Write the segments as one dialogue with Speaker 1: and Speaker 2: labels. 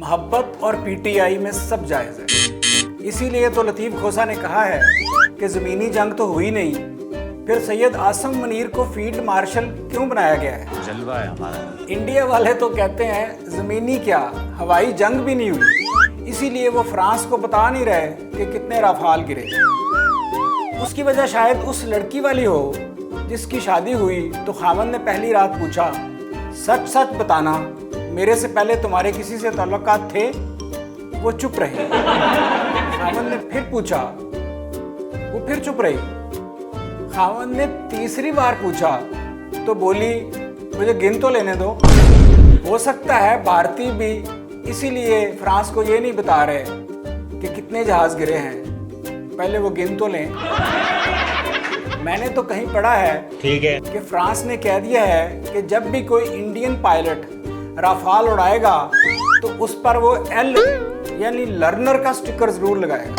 Speaker 1: मोहब्बत और पीटीआई में सब जायज़ है। इसीलिए तो लतीफ़ खोसा ने कहा है कि ज़मीनी जंग तो हुई नहीं, फिर सैयद आसम मुनीर को फील्ड मार्शल क्यों बनाया गया है?
Speaker 2: जलवा है हमारा।
Speaker 1: इंडिया वाले तो कहते हैं ज़मीनी क्या, हवाई जंग भी नहीं हुई, इसीलिए वो फ्रांस को बता नहीं रहे कि कितने राफाल गिरे। उसकी वजह शायद उस लड़की वाली हो जिसकी शादी हुई तो खामन ने पहली रात पूछा, सच सच बताना मेरे से पहले तुम्हारे किसी से ताल्लुकात थे? वो चुप रही। खामन ने फिर पूछा, वो फिर चुप रही। खामन ने तीसरी बार पूछा तो बोली, मुझे गिन तो लेने दो। हो सकता है भारतीय भी इसीलिए फ्रांस को ये नहीं बता रहे कि कितने जहाज गिरे हैं, पहले वो गिन तो लें। मैंने तो कहीं पढ़ा है
Speaker 2: ठीक है
Speaker 1: कि फ्रांस ने कह दिया है कि जब भी कोई इंडियन पायलट राफाल उड़ाएगा तो उस पर वो एल यानी लर्नर का स्टिकर जरूर लगाएगा।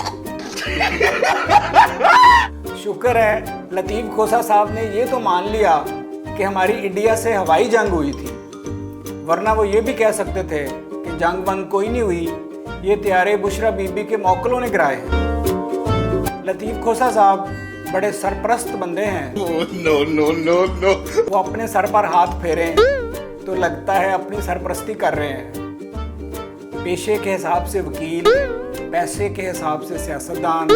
Speaker 1: शुक्र है लतीफ़ खोसा साहब ने ये तो मान लिया कि हमारी इंडिया से हवाई जंग हुई थी, वरना वो ये भी कह सकते थे कि जंग वंग कोई नहीं हुई, ये त्यारे बुशरा बीबी के मौकलों ने गिराए हैं। लतीफ़ खोसा साहब बड़े सरप्रस्त बंदे हैं।
Speaker 2: No no no no.
Speaker 1: वो अपने सर पर हाथ फेरें तो लगता है अपनी सरपरस्ती कर रहे हैं। पेशे के हिसाब से वकील, पैसे के हिसाब से सियासतदान।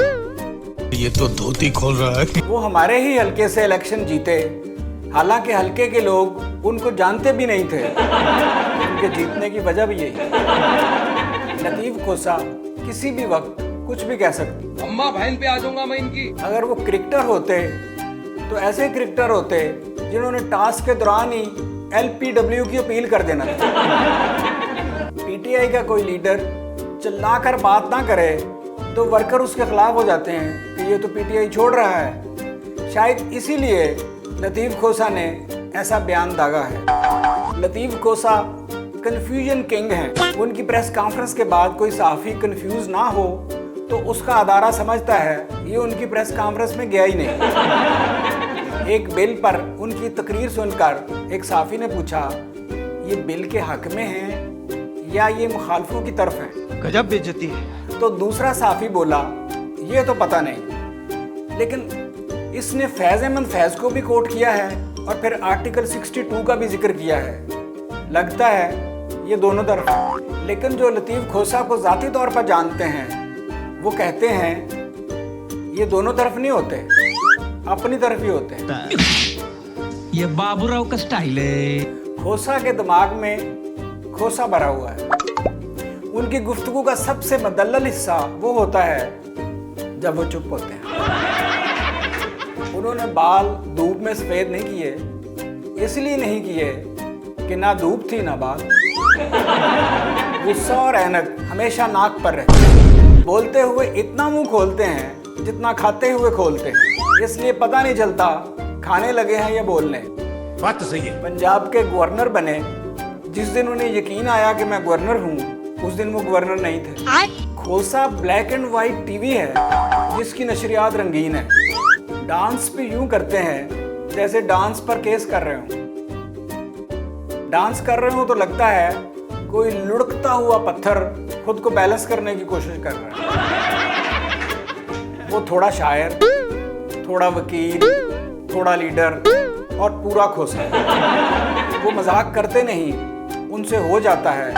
Speaker 2: ये तो धोती खोल रहा है।
Speaker 1: वो हमारे ही हलके से इलेक्शन जीते, हालांकि हलके के लोग उनको जानते भी नहीं थे। उनके जीतने की वजह भी यही। लतीफ़ खोसा किसी भी वक्त कुछ भी कह सकते।
Speaker 3: अम्मा बहन पे आ जाऊंगा मैं इनकी। अगर
Speaker 1: वो क्रिकेटर होते तो ऐसे क्रिकेटर होते जिन्होंने टास्क के दौरान ही LPW की अपील कर देना था। पीटीआई का कोई लीडर चिल्लाकर बात ना करे तो वर्कर उसके खिलाफ हो जाते हैं कि ये तो पीटीआई छोड़ रहा है। शायद इसीलिए लतीफ़ खोसा ने ऐसा बयान दागा है। लतीफ़ खोसा कन्फ्यूजन किंग हैं। उनकी प्रेस कॉन्फ्रेंस के बाद कोई सहाफ़ी कन्फ्यूज ना हो तो उसका अदारा समझता है ये उनकी प्रेस कॉन्फ्रेंस में गया ही नहीं। एक बिल पर उनकी तकरीर सुनकर एक सहाफ़ी ने पूछा, ये बिल के हक में है या ये मुखालफों की तरफ है?
Speaker 3: गजब बेइज्जती है।
Speaker 1: तो दूसरा सहाफ़ी बोला, ये तो पता नहीं, लेकिन इसने फैज़ अहमद फैज़ को भी कोट किया है और फिर आर्टिकल 62 का भी जिक्र किया है। लगता है ये दोनों तरफ है। लेकिन जो लतीफ़ खोसा को ज़ाती तौर पर जानते हैं वो कहते हैं ये दोनों तरफ नहीं होते, अपनी तरफ ही होते हैं।
Speaker 3: ये बाबूराव का स्टाइल है।
Speaker 1: खोसा के दिमाग में खोसा भरा हुआ है। उनकी गुफ्तगू का सबसे मदल्लल हिस्सा वो होता है जब वो चुप होते हैं। उन्होंने बाल धूप में सफ़ेद नहीं किए, इसलिए नहीं किए कि ना धूप थी ना बाल। गुस्सा और ऐनक हमेशा नाक पर रहती है। बोलते हुए इतना मुंह खोलते हैं जितना खाते हुए खोलते हैं, इसलिए पता नहीं चलता खाने लगे हैं या बोलने।
Speaker 2: बात तो सही है।
Speaker 1: पंजाब के गवर्नर बने, जिस दिन उन्हें यकीन आया कि मैं गवर्नर हूँ उस दिन वो गवर्नर नहीं थे। खोसा ब्लैक एंड वाइट टीवी है जिसकी नशरियात रंगीन है। डांस भी यूं करते हैं जैसे डांस पर केस कर रहे हो। डांस कर रहे हो तो लगता है कोई लुढ़कता हुआ पत्थर खुद को बैलेंस करने की कोशिश कर रहा है। वो थोड़ा शायर, थोड़ा वकील, थोड़ा लीडर और पूरा खोसा। वो मजाक करते नहीं, उनसे हो जाता है,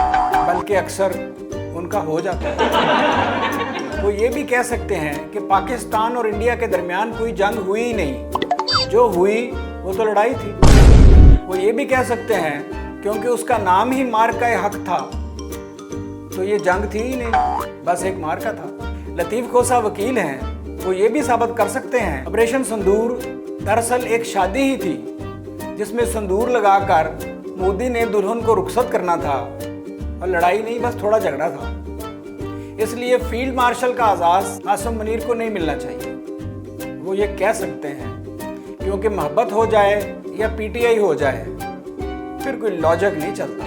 Speaker 1: बल्कि अक्सर उनका हो जाता है। वो ये भी कह सकते हैं कि पाकिस्तान और इंडिया के दरमियान कोई जंग हुई ही नहीं, जो हुई वो तो लड़ाई थी। वो ये भी कह सकते हैं क्योंकि उसका नाम ही मार्का-ए-हक था तो ये जंग थी ही नहीं, बस एक मार्का था। लतीफ़ खोसा वकील हैं, वो ये भी साबित कर सकते हैं ऑपरेशन संदूर दरअसल एक शादी ही थी जिसमें संदूर लगाकर मोदी ने दुल्हन को रुखसत करना था और लड़ाई नहीं, बस थोड़ा झगड़ा था। इसलिए फील्ड मार्शल का आज़ाद आसम मुनीर को नहीं मिलना चाहिए। वो ये कह सकते हैं क्योंकि मोहब्बत हो जाए या पीटीआई हो जाए फिर कोई लॉजिक नहीं चलता।